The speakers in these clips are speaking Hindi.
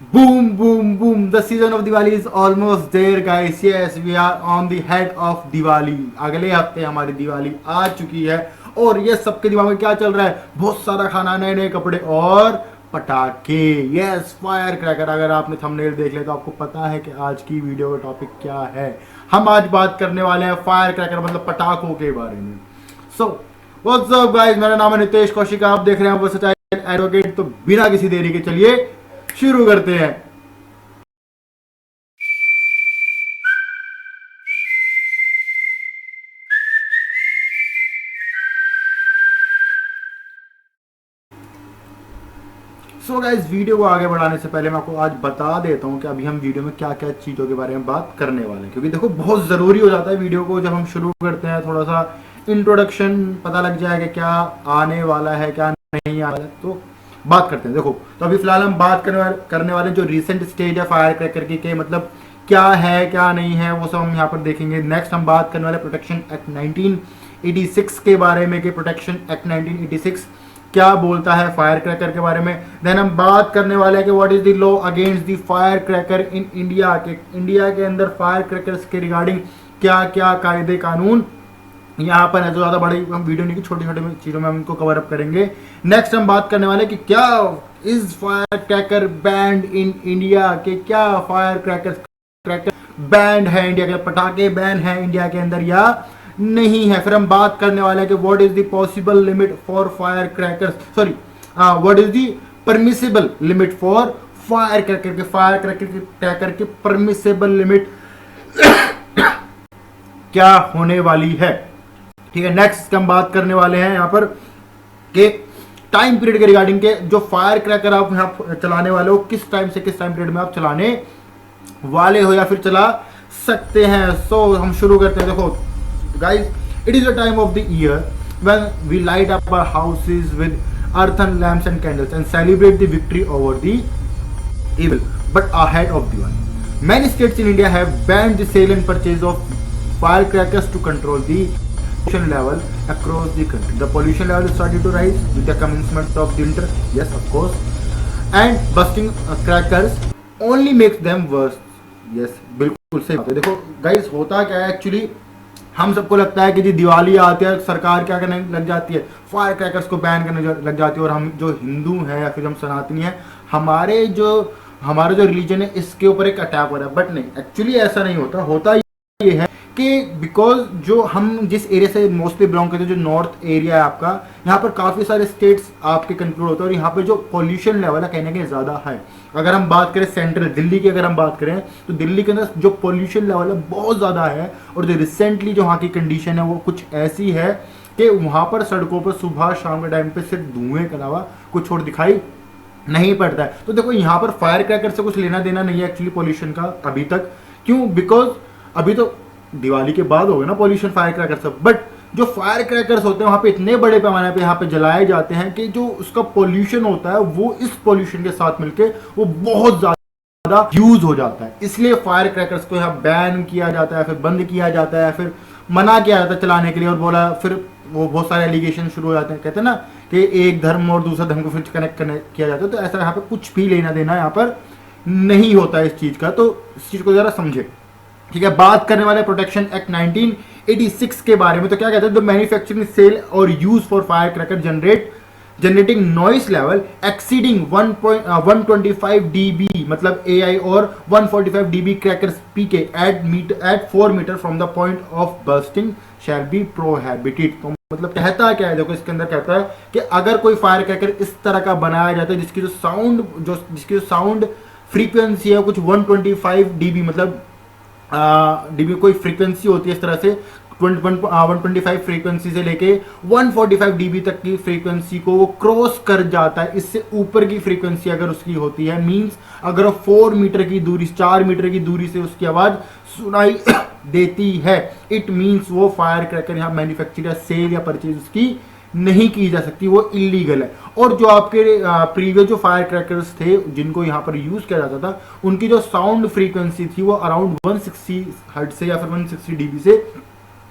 Boom, boom, boom. The season of Diwali is almost there, guys. Yes, we are on the head of Diwali. अगले हफ्ते हमारी दिवाली आ चुकी है और ये सबके दिमाग में क्या चल रहा है? बहुत सारा खाना, नए नए कपड़े और पटाखे। Yes, fire cracker. अगर आपने थंबनेल देख लिया तो आपको पता है कि आज की वीडियो का टॉपिक क्या है। हम आज बात करने वाले हैं फायर क्रैकर मतलब पटाखों के बारे में। सो व्हाट्स अप गाइस, मेरा नाम है नितेश कौशिक, आप देख रहे हैं वो सच्चाई एडवोकेट। तो बिना किसी देरी के चलिए शुरू करते हैं। सो गाइस, वीडियो को आगे बढ़ाने से पहले मैं आपको आज बता देता हूं कि अभी हम वीडियो में क्या क्या चीज़ों के बारे में बात करने वाले हैं, क्योंकि देखो बहुत ज़रूरी हो जाता है वीडियो को जब हम शुरू करते हैं, थोड़ा सा इंट्रोडक्शन पता लग जाए कि क्या आने वाला है क्या नहीं आ रहा है। तो बात करते हैं। देखो, तो अभी फिलहाल हम बात करने वाले जो रिसेंट स्टेज है फायर क्रैकर की के मतलब क्या है क्या नहीं है वो सब हम यहाँ पर देखेंगे। नेक्स्ट हम बात करने वाले प्रोटेक्शन एक्ट 1986 के बारे में कि प्रोटेक्शन एक्ट 1986 क्या बोलता है फायर क्रैकर के बारे में। देन हम बात करने वाले हैं कि what is the law against the fire cracker in India, के इंडिया के अंदर फायर क्रैकर्स के रिगार्डिंग क्या क्या कायदे कानून यहाँ पर है। जो ज़्यादा बड़ी हम वीडियो नहीं की, छोटी छोटी चीज़ों में हम इनको कवर अप करेंगे। नेक्स्ट हम बात करने वाले कि क्या is fire cracker band in India, के क्या फायर क्रैकर बैंड है इंडिया के, पटाखे बैन है इंडिया के अंदर या नहीं है। फिर हम बात करने वाले हैं कि what is the possible limit for fire crackers, sorry what is the permissible limit for fire cracker के परमिसिबल लिमिट क्या होने वाली है। ठीक है, नेक्स्ट हम बात करने वाले हैं यहाँ पर कि टाइम पीरियड के रिगार्डिंग के जो फायर क्रैकर आप यहाँ चलाने वाले हो किस टाइम से किस टाइम पीरियड में आप चलाने वाले हो या फिर चला सकते हैं। सो हम शुरू करते हैं। देखो guys, it is a time of the year when we light up our houses with earthen lamps and candles and celebrate the victory over the evil. But ahead of Diwali, many states in India have banned the sale and purchase of firecrackers to control the pollution level across the country. The pollution level is starting to rise with the commencement of the winter. Yes, of course. And busting crackers only makes them worse. Yes, बिल्कुल सही बात है। देखो गाइस, होता क्या है एक्चुअली, हम सबको लगता है कि जी दिवाली आती है सरकार क्या करने लग जाती है, फायर क्रैकर्स को बैन करने लग जाती है और हम जो हिंदू हैं या फिर हम सनातनी हैं, हमारा जो रिलीजन है इसके ऊपर एक अटैक हो रहा है। बट नहीं, एक्चुअली ऐसा नहीं होता। होता ये है कि बिकॉज जो हम जिस एरिया से मोस्टली बिलोंग करते हैं, जो नॉर्थ एरिया है आपका, यहाँ पर काफ़ी सारे स्टेट्स आपके कंक्लूड होते हैं और यहाँ पर जो पॉल्यूशन लेवल है कहीं ना कहीं ज़्यादा है। अगर हम बात करें सेंट्रल दिल्ली की, अगर हम बात करें तो दिल्ली के अंदर जो पॉल्यूशन लेवल है बहुत ज़्यादा है और जो रिसेंटली जो वहाँ की कंडीशन है वो कुछ ऐसी है कि वहाँ पर सड़कों पर सुबह शाम के टाइम पे सिर्फ धुएं के अलावा कुछ और दिखाई नहीं पड़ता है। तो देखो यहाँ पर फायर क्रैकर से कुछ लेना देना नहीं है एक्चुअली पॉल्यूशन का अभी तक। क्यों? बिकॉज अभी तो दिवाली के बाद हो गया ना पॉल्यूशन फायर क्रैकर सब, बट जो फायर क्रैकर्स होते हैं वहाँ पे इतने बड़े पैमाने पे यहाँ पे जलाए जाते हैं कि जो उसका पॉल्यूशन होता है वो इस पॉल्यूशन के साथ मिलके वो बहुत ज़्यादा यूज हो जाता है। इसलिए फायर क्रैकर्स को यहाँ बैन किया जाता है, फिर बंद किया जाता है, फिर मना किया जाता है चलाने के लिए। और बोला फिर वो बहुत सारे एलिगेशन शुरू हो जाते हैं, कहते हैं ना कि एक धर्म और दूसरा धर्म को फिर कनेक्ट किया जाता है। तो ऐसा यहाँ पे कुछ भी लेना देना यहाँ पर नहीं होता है इस चीज़ का, तो इस चीज़ को ज़रा समझे। ठीक है, बात करने वाले प्रोटेक्शन एक्ट 1986 के बारे में। तो क्या कहते हैं, द मैन्युफैक्चरिंग, सेल और use for fire cracker generating noise level exceeding 125 dB मतलब AI और 145 dB crackers PK at 4 metre from the point of bursting shall be prohibited. तो मतलब कहता है क्या है, देखो इसके अंदर कहता है कि अगर कोई फायर क्रैकर इस तरह का बनाया जाता है जिसकी जो साउंड फ्रीक्वेंसी है कुछ 125 dB मतलब डीबी कोई फ्रीक्वेंसी होती है इस तरह से 125 फ्रीक्वेंसी से लेके 145 डीबी तक की फ्रीक्वेंसी को वो क्रॉस कर जाता है। इससे ऊपर की फ्रीक्वेंसी अगर उसकी होती है, मींस अगर 4 मीटर की दूरी 4 मीटर की दूरी से उसकी आवाज़ सुनाई देती है, इट मींस वो फायर क्रैकर यहाँ मैन्युफैक्चर या सेल या परचेज उसकी नहीं की जा सकती, वो इलीगल है। और जो आपके प्रीवियस जो फायर क्रैकर्स थे जिनको यहाँ पर यूज किया जाता था, उनकी जो साउंड फ्रीक्वेंसी थी वो अराउंड 160 हर्ट्ज से या फिर 160 डीबी से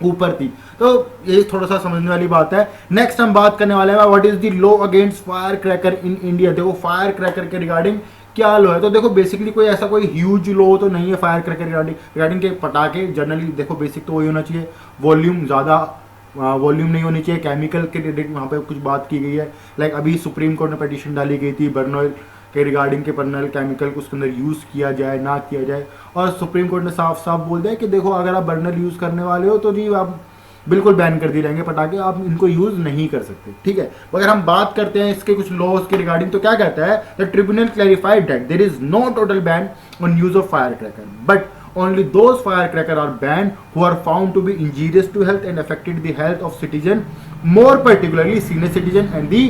ऊपर थी। तो ये थोड़ा सा समझने वाली बात है। नेक्स्ट हम बात करने वाले हैं what is the law against fire cracker in India. देखो फायर क्रैकर के रिगार्डिंग क्या लो है। तो देखो बेसिकली कोई ऐसा कोई ह्यूज लो तो नहीं है फायर क्रैकर रिगार्डिंग के पटाखे। जनरली देखो बेसिक तो वही होना चाहिए, वॉल्यूम ज़्यादा वॉल्यूम नहीं होनी चाहिए। केमिकल के रिलेटेड वहाँ पे कुछ बात की गई है, लाइक अभी सुप्रीम कोर्ट में पिटीशन डाली गई थी बर्नऑयल के रिगार्डिंग के बर्नऑयल केमिकल को उसके अंदर यूज़ किया जाए ना किया जाए, और सुप्रीम कोर्ट ने साफ साफ बोल दिया कि देखो अगर आप बर्नर यूज़ करने वाले हो तो जी आप बिल्कुल बैन कर दिए जाएंगे पटाखे, आप इनको यूज़ नहीं कर सकते, ठीक है। अगर हम बात करते हैं इसके कुछ लॉज के रिगार्डिंग तो क्या कहता है, the tribunal clarified that there is no total ban on use of fire cracker but only those firecracker are banned who are found to be injurious to health and affected the health of citizen, more particularly senior citizen and the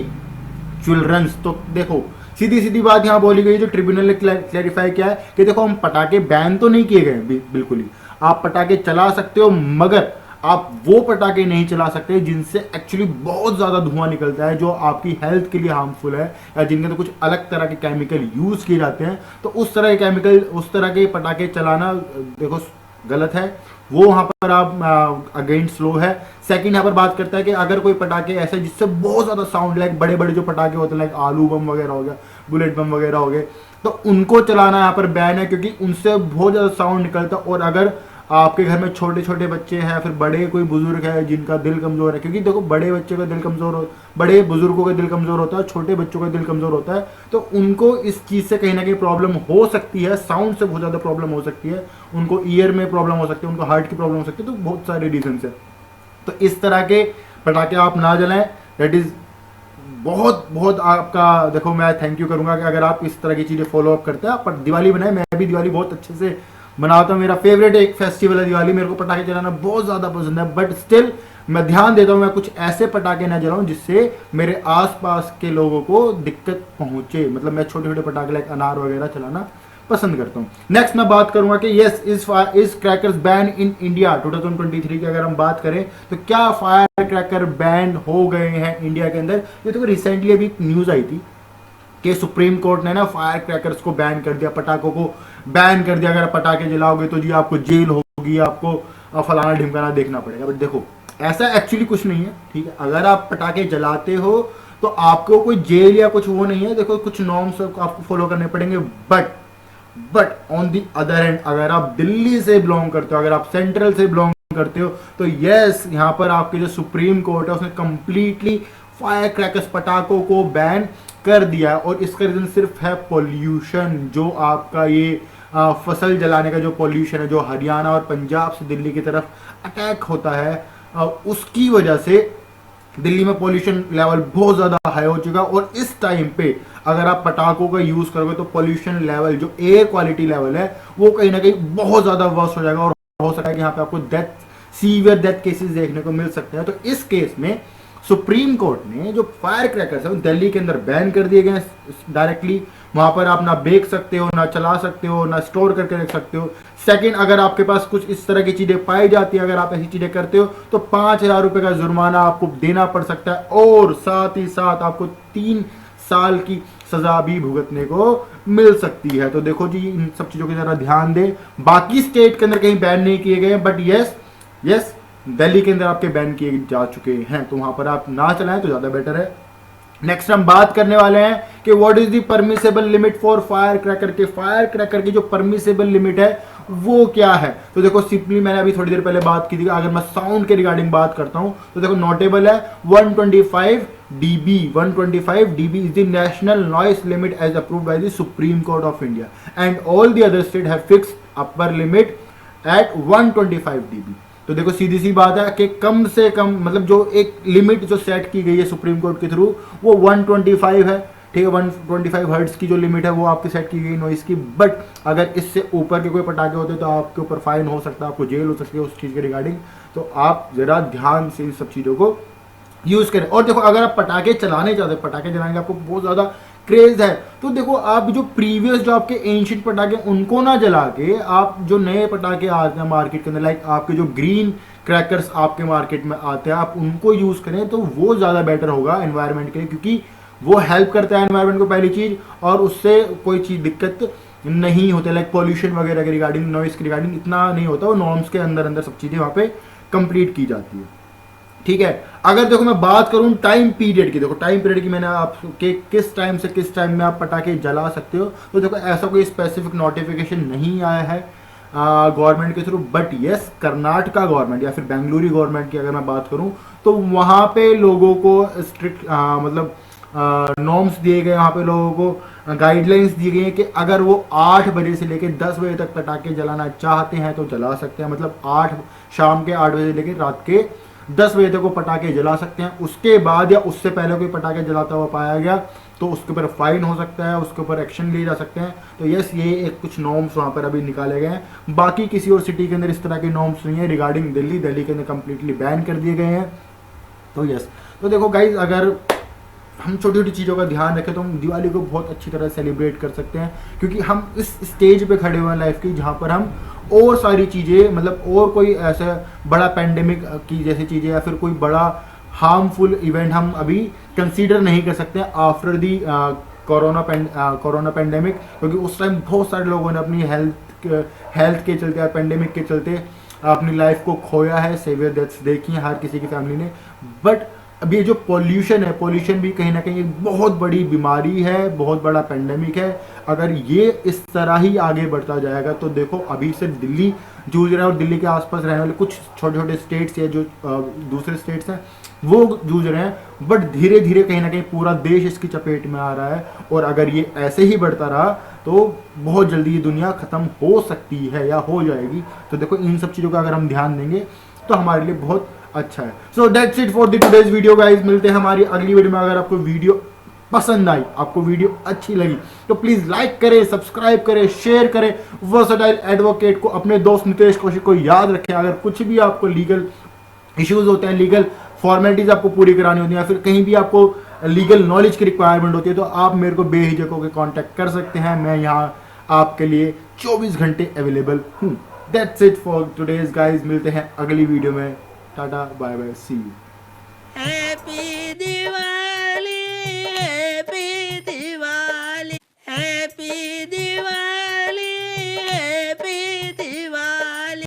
children। तो देखो सीधी सीधी बात यहाँ बोली गई, जो ट्रिब्यूनल ने क्लैरिफाई किया है कि देखो हम पटाखे बैन तो नहीं किए गए बिल्कुल ही, आप पटाखे चला सकते हो मगर आप वो पटाखे नहीं चला सकते जिनसे एक्चुअली बहुत ज़्यादा धुआं निकलता है, जो आपकी हेल्थ के लिए हार्मफुल है, या जिनके तो कुछ अलग तरह के केमिकल यूज़ किए जाते हैं। तो उस तरह के केमिकल, उस तरह के पटाखे चलाना देखो गलत है, वो वहाँ पर आप अगेंस्ट लो है। सेकंड यहाँ पर बात करता है कि अगर कोई पटाखे ऐसे जिससे बहुत ज़्यादा साउंड, लाइक बड़े बड़े जो पटाखे होते हैं लाइक आलू बम वगैरह हो गया, बुलेट बम वगैरह हो गए, तो उनको चलाना यहाँ पर बैन है क्योंकि उनसे बहुत ज़्यादा साउंड निकलता है। और अगर आपके घर में छोटे छोटे बच्चे हैं, फिर बड़े कोई बुजुर्ग है जिनका दिल कमज़ोर है, क्योंकि देखो बड़े बच्चे का दिल कमज़ोर हो, बड़े बुजुर्गों का दिल कमज़ोर होता है, छोटे बच्चों का दिल कमज़ोर होता है, तो उनको इस चीज़ से कहीं ना कहीं प्रॉब्लम हो सकती है, साउंड से बहुत ज़्यादा प्रॉब्लम हो सकती है, उनको ईयर में प्रॉब्लम हो सकती है, उनको हार्ट की प्रॉब्लम हो सकती है, तो बहुत सारे रीजन है। तो इस तरह के पटाखे आप ना जलाएं, दैट इज़ बहुत बहुत आपका, देखो मैं थैंक यू करूंगा कि अगर आप इस तरह की चीज़ें फॉलो अप करते हैं। पर दिवाली बनाए, मैं भी दिवाली बहुत अच्छे से मनाता हूँ, मेरा फेवरेट एक फेस्टिवल है दिवाली, मेरे को पटाखे चलाना बहुत ज़्यादा पसंद है, बट स्टिल मैं ध्यान देता हूँ मैं कुछ ऐसे पटाखे ना जलाऊं जिससे मेरे आसपास के लोगों को दिक्कत पहुंचे। मतलब मैं छोटे छोटे पटाखे लाइक अनार वगैरह चलाना पसंद करता हूँ। नेक्स्ट मैं बात करूंगा कि yes is crackers ban in India 2023 की अगर हम बात करें तो क्या फायर क्रैकर बैन हो गए हैं इंडिया के अंदर। ये तो रिसेंटली अभी न्यूज़ आई थी कि सुप्रीम कोर्ट ने ना फायर क्रैकर्स को बैन कर दिया, पटाखों को बैन कर दिया, अगर आप पटाखे जलाओगे तो जी आपको जेल होगी, आपको फलाना ढिमकाना देखना पड़ेगा। बट देखो ऐसा एक्चुअली कुछ नहीं है, ठीक है। अगर आप पटाखे जलाते हो तो आपको कोई जेल या कुछ वो नहीं है, देखो कुछ नॉर्म्स आपको फॉलो करने पड़ेंगे। But on the other hand अगर आप दिल्ली से बिलोंग करते हो, अगर आप सेंट्रल से बिलोंग करते हो, तो यस यहाँ पर आपके जो सुप्रीम कोर्ट है उसने कंप्लीटली फायर क्रैकर्स पटाखों को बैन कर दिया है। और इसका रीजन सिर्फ है पोल्यूशन, जो आपका ये फसल जलाने का जो पोल्यूशन है, जो हरियाणा और पंजाब से दिल्ली की तरफ अटैक होता है, उसकी वजह से दिल्ली में पोल्यूशन लेवल बहुत ज़्यादा हाई हो चुका है। और इस टाइम पे अगर आप पटाखों का यूज़ करोगे तो पोल्यूशन लेवल, जो एयर क्वालिटी लेवल है, वो कहीं ना कहीं बहुत ज़्यादा वर्स्ट हो जाएगा और हो सकता है कि यहाँ पे आपको सीवियर डेथ केसेस देखने को मिल सकते हैं। तो इस केस में सुप्रीम कोर्ट ने जो फायर क्रैकर्स है दिल्ली के अंदर बैन कर दिए गए डायरेक्टली। वहां पर आप ना बेच सकते हो, ना चला सकते हो, ना स्टोर करके रख सकते हो। सेकंड, अगर आपके पास कुछ इस तरह की चीजें पाई जाती है, अगर आप ऐसी चीजें करते हो तो 5,000 रुपए का जुर्माना आपको देना पड़ सकता है, और साथ ही साथ आपको 3 साल की सजा भी भुगतने को मिल सकती है। तो देखो जी इन सब चीजों की जरा ध्यान दें। बाकी स्टेट के अंदर कहीं बैन नहीं किए गए, बट यस दिल्ली के अंदर आपके बैन किए जा चुके हैं, तो वहां पर आप ना चलाएं तो ज्यादा बेटर है। नेक्स्ट हम बात करने वाले हैं कि what is the permissible limit for fire cracker के। फायर क्रैकर की जो परमिसेबल लिमिट है वो क्या है। तो देखो सिंपली मैंने अभी थोड़ी देर पहले बात की थी, अगर मैं साउंड के रिगार्डिंग बात करता हूं तो देखो नोटेबल है 125 dB। 125 dB is the national noise limit as approved by the Supreme Court of India and all the other states have fixed upper limit at 125 dB। तो देखो सीधी सी बात है कि कम से कम मतलब जो एक लिमिट जो सेट की गई है सुप्रीम कोर्ट के थ्रू वो 125 है, ठीक है। 125 हर्ट्ज की जो लिमिट है वो आपकी सेट की गई नॉइस की। बट अगर इससे ऊपर के कोई पटाखे होते तो आपके ऊपर फाइन हो सकता है, आपको जेल हो सकती है उस चीज़ के रिगार्डिंग। तो आप जरा ध्यान से इन सब चीज़ों को यूज़ करें। और देखो अगर आप पटाखे चलाने चाहते हैं, पटाखे चलाने आपको बहुत ज़्यादा क्रेज है, तो देखो आप जो प्रीवियस जो आपके एंशियंट पटाखे उनको ना जला के आप जो नए पटाखे आते हैं मार्केट के अंदर, लाइक आपके जो ग्रीन क्रैकर्स आपके मार्केट में आते हैं, आप उनको यूज़ करें तो वो ज़्यादा बेटर होगा एनवायरनमेंट के लिए, क्योंकि वो हेल्प करता है एनवायरनमेंट को पहली चीज़, और उससे कोई चीज़ दिक्कत नहीं होती, लाइक पॉल्यूशन वगैरह के रिगार्डिंग, नॉइस के रिगार्डिंग इतना नहीं होता, वो नॉर्म्स के अंदर अंदर सब चीज़ें वहाँ पे कंप्लीट की जाती है। ठीक है। अगर देखो मैं बात करूं टाइम पीरियड की, देखो टाइम पीरियड की मैंने आपके किस टाइम से किस टाइम में आप पटाखे जला सकते हो, तो देखो ऐसा कोई स्पेसिफिक नोटिफिकेशन नहीं आया है गवर्नमेंट के through, but yes Karnataka government या फिर बेंगलुरु गवर्नमेंट की अगर मैं बात करूं तो वहाँ पे लोगों को स्ट्रिक्ट मतलब नॉर्म्स दिए गए, वहाँ पे लोगों को गाइडलाइंस दी गई हैं कि अगर वो 8 बजे से लेकर 10 बजे तक पटाखे जलाना चाहते हैं तो जला सकते हैं, मतलब 8 शाम के 8 बजे से लेकर रात के 10 बजे तक वो पटाखे जला सकते हैं। उसके बाद या उससे पहले कोई पटाखे जलाता हुआ पाया गया तो उसके ऊपर फाइन हो सकता है, उसके ऊपर एक्शन लिए जा सकते हैं। तो यस ये एक कुछ नॉर्म्स वहाँ पर अभी निकाले गए हैं, बाकी किसी और सिटी के अंदर इस तरह के नॉर्म्स नहीं है। रिगार्डिंग दिल्ली के अंदर कम्प्लीटली बैन कर दिए गए हैं। तो यस तो देखो गाइज अगर हम छोटी छोटी चीज़ों का ध्यान रखें तो हम दिवाली को बहुत अच्छी तरह सेलिब्रेट कर सकते हैं, क्योंकि हम इस स्टेज पे खड़े हुए हैं लाइफ की जहाँ पर हम और सारी चीज़ें मतलब और कोई ऐसा बड़ा पेंडेमिक की जैसी चीज़ें या फिर कोई बड़ा हार्मफुल इवेंट हम अभी कंसीडर नहीं कर सकते आफ्टर दी कोरोना पेंडेमिक, क्योंकि उस टाइम बहुत सारे लोगों ने अपनी हेल्थ के चलते या पेंडेमिक के चलते अपनी लाइफ को खोया है, सेवियर डेथ्स देखी हैं हर किसी की फैमिली ने। बट अब ये जो पॉल्यूशन है, पॉल्यूशन भी कहीं ना कहीं एक बहुत बड़ी बीमारी है, बहुत बड़ा पेंडेमिक है। अगर ये इस तरह ही आगे बढ़ता जाएगा तो देखो अभी से दिल्ली जूझ रहा है और दिल्ली के आसपास रहने वाले कुछ छोटे छोटे स्टेट्स या जो दूसरे स्टेट्स हैं वो जूझ रहे हैं, बट धीरे धीरे कहीं ना कहीं पूरा देश इसकी चपेट में आ रहा है। और अगर ये ऐसे ही बढ़ता रहा तो बहुत जल्दी ये दुनिया ख़त्म हो सकती है या हो जाएगी। तो देखो इन सब चीज़ों का अगर हम ध्यान देंगे तो हमारे लिए बहुत अच्छा है। So that's it for the today's video guys, मिलते हैं हमारी अगली वीडियो में। अगर आपको वीडियो पसंद आई, आपको वीडियो अच्छी लगी तो प्लीज लाइक करें, सब्सक्राइब करें, शेयर करें। वर्सेटाइल एडवोकेट को अपने दोस्त नितेश कौशिक को याद रखें। अगर कुछ भी आपको लीगल इश्यूज होते हैं, लीगल फॉर्मेलिटीज आपको पूरी करानी होती है या फिर कहीं भी आपको लीगल नॉलेज की रिक्वायरमेंट होती है तो आप मेरे को बेहिचक होकर कॉन्टैक्ट कर सकते हैं। मैं यहाँ आपके लिए 24 घंटे अवेलेबल हूँ। That's it for today's guys, मिलते हैं अगली वीडियो में। Tata bye bye, see you.